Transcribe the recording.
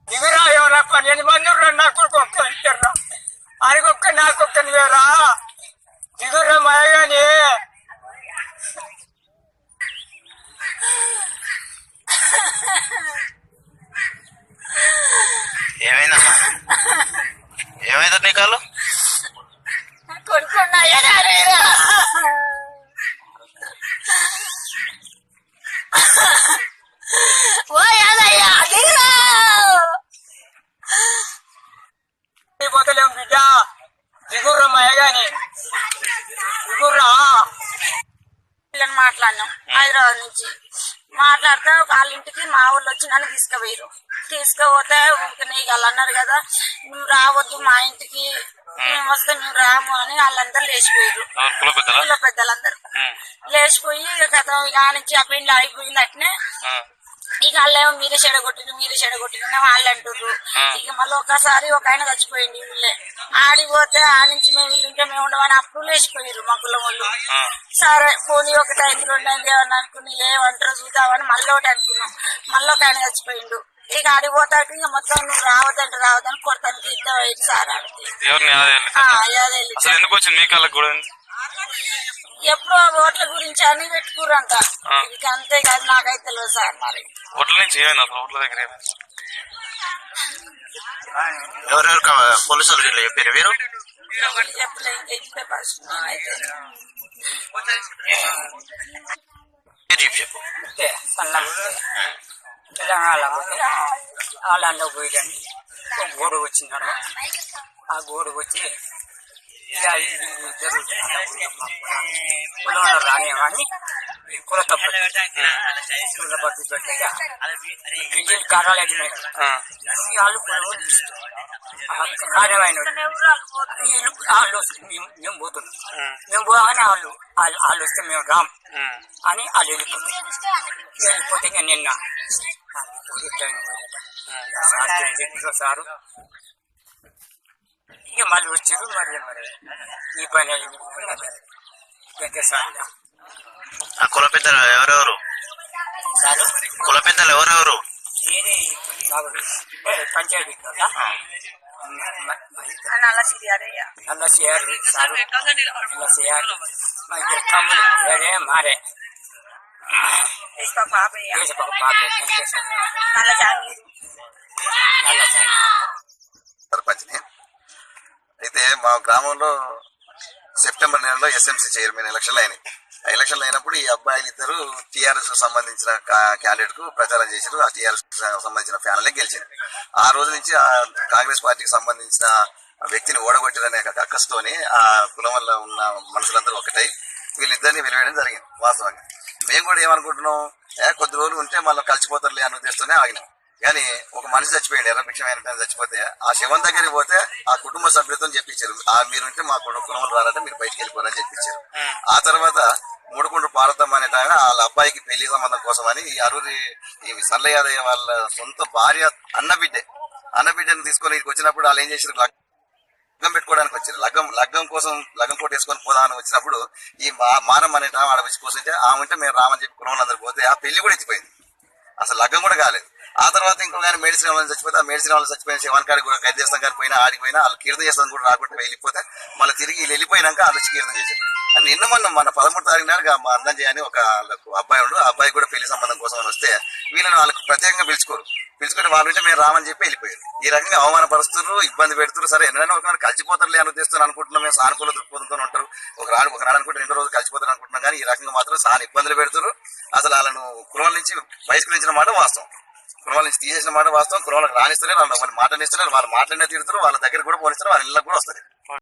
దిగురా ఎవరా 12 మంది నాకు ఇచ్చారా ఆయనకొక్క నాకొక్కని వేరా దిగురా మాయగాని ఏమైందమ్మా ఏమైందా నీ కాళ్ళు పోతలేము బిడ్డ దిగుర్రా మాయగాని దిగుర్రా మాట్లాడినాం హైదరాబాద్ నుంచి మాట్లాడితే వాళ్ళ ఇంటికి మా ఊళ్ళో వచ్చి నన్ను తీసుకుపోయారు. తీసుకుపోతే నీకు వాళ్ళు అన్నారు కదా నువ్వు రావద్దు మా ఇంటికి, మేము వస్తే మేము రాము అని వాళ్ళందరూ లేచిపోయారు. కుల పెద్దలందరూ లేచిపోయి కథ ఇక నుంచి ఆ పిండి అయిపోయింది. అట్నే ఇక వాళ్ళేమో మీరే చెడగొట్టిన వాళ్ళు అంటుర్రు. ఇక మళ్ళీ ఒకసారి ఒక ఆయన చచ్చిపోయింది వీళ్ళే ఆడిపోతే ఆ నుంచి మేము వీళ్ళుంటే మేము ఉండమని అప్పుడు లేచిపోయారు మా కులం వాళ్ళు. సరే పోనీ ఒకటి 5 2 అయింది ఏమన్నా అనుకుని ఏమంటారో చూద్దామని మళ్ళీ ఒకటి అనుకున్నాం. మళ్ళీ ఒక ఆయన చచ్చిపోయిండు. ఇక ఆడిపోతాడు ఇక మొత్తం నువ్వు రావద్దని కొడతానికి ఇద్దరు అయింది సార్ ఆడికి. ఎప్పుడో ఓట్ల గురించి అని పెట్టుకురంట. ఇక అంతే కాదు నాకైతే తెలియదు సార్. మరి ఎవరెవరు పోలీసులు చెప్పారు మీరు చెప్పలే ఇంకా ఇచ్చే పరిస్థితి అయితే చెప్పు తెలంగాణ వాళ్ళలో పోయిందని గోడు వచ్చిందను. ఆ గోడు వచ్చి కులంలో రానే కానీ కుల తప్పు పెట్టి ఇంజిన్ కారాలు ఎదిగినాయి వాళ్ళు కులం కార్యమైన మేము పోతున్నాం. మేము పోగానే వాళ్ళు వస్తే మేము రాం అని వాళ్ళు వెళ్ళిపోతే ఇంకా నిన్న సారు ఇక మళ్ళీ వచ్చారు. మరి ఈ పని కుల పెద్దలు ఎవరెవరు కుల పెద్దలు ఎవరెవరు ఇది పంచాయతీ నల్ల సిఆర్ సారు నల్ల సిఆర్ తమ్ముడు వేరే మారే సర్పంచ్ని. అయితే మా గ్రామంలో సెప్టెంబర్ నెలలో ఎస్ఎంసీ చైర్మన్ ఎలక్షన్లు అయినాయి. ఆ ఎలక్షన్లు అయినప్పుడు ఈ అబ్బాయిలు ఇద్దరు టీఆర్ఎస్ సంబంధించిన క్యాండిడేట్ కు ప్రచారం చేశారు. ఆ టీఆర్ఎస్ సంబంధించిన ఫ్యాన్లే గెలిచారు. ఆ రోజు నుంచి ఆ కాంగ్రెస్ పార్టీకి సంబంధించిన వ్యక్తిని ఓడగొట్టారనే అక్కస్తోని ఆ కులం వల్ల ఉన్న మనుషులందరూ ఒకటై వీళ్ళిద్దరిని వెలివేయడం జరిగింది. వాస్తవంగా మేము కూడా ఏమనుకుంటున్నాం, కొద్ది రోజులు ఉంటే మళ్ళీ కలిసిపోతారులే అన్న ఉద్దేశంతోనే ఆగినాం. కానీ ఒక మనిషి చచ్చిపోయాడు, ఎర్రభిక్షం ఆయన చచ్చిపోతే ఆ శవం దగ్గరికి పోతే ఆ కుటుంబ సభ్యులతో చెప్పించారు, మీరుంటే మా కుటుంబంలో రాలంటే మీరు బయటికి వెళ్ళిపోరని చెప్పించారు. ఆ తర్వాత మూడుకుండ్రు పార్వతమ్మ అనే ఆయన వాళ్ళ అబ్బాయికి పెళ్లి సంబంధం కోసం అని ఈ అరూరి ఈ సల్ల యాదయ్య వాళ్ళ సొంత భార్య అన్నబిడ్డను తీసుకొని ఇక్కడికి వచ్చినప్పుడు వాళ్ళు ఏం చేశారు, లగ్గం పెట్టుకోవడానికి వచ్చారు. లగ్గం కోసం లగ్గం కోట వేసుకొని పోదామని వచ్చినప్పుడు ఈ మానం అనే ఆడ వచ్చి కూర్చుంటే ఆమె ఉంటే మేము రామని చెప్పి కుటుంబంలో పోతే ఆ పెళ్లి కూడా ఎత్తిపోయింది, అసలు లగ్గం కూడా కాలేదు. ఆ తర్వాత ఇంకొక ఆయన మెడిసిన్ వాళ్ళని చచ్చిపోతే ఆ మెడిసిన్ వాళ్ళని చచ్చిపోయిన శివన్ కాడికి కూడా గది చేస్తాం కానీ పోయినా ఆడికి పోయినా వాళ్ళు కీర్తన చేస్తాం కూడా రాకుండా వెళ్ళిపోతే మళ్ళీ తిరిగి వీళ్ళు వెళ్ళిపోయినాక వాళ్ళు వచ్చి కీర్తన చేశారు. నిన్న మన 13 తారీఖు నాడు మా అందం చేయని ఒక అబ్బాయి ఉండు, ఆ అబ్బాయి కూడా పెళ్లి సంబంధం కోసం వస్తే వీళ్ళని వాళ్ళకి ప్రత్యేకంగా పిలుచుకొని వాళ్ళు ఉంటే మేము రామని చెప్పి వెళ్ళిపోయారు. ఈ రకంగా అవమానపరుస్తున్నారు, ఇబ్బంది పెడుతున్నారు. సరే ఎన్నైనా ఒక కలిసిపోతారులే అని ఉద్దేశం అనుకుంటున్నాం, మేము సానుకూల దృక్పథంతో ఉంటారు. ఒకనాడు అనుకుంటే 2 రోజులు కలిసిపోతారు అనుకుంటున్నాం. కానీ ఈ రకంగా మాత్రం చాలా ఇబ్బందులు పెడుతున్నారు. అసలు వాళ్ళను కులం నుంచి బహిష్కరించిన మాట వాస్తవం, కులం నుంచి తీసేసిన మాట వాస్తవం. కులంలోకి రాణిస్తలేరు, వాళ్ళు మాట్లాడిస్తలేరు, వాళ్ళు మాట్లాడినా తీరుతారు, వాళ్ళ దగ్గర కూడా పోనిస్తారు, వాళ్ళ ఇళ్ళకి కూడా వస్తారు.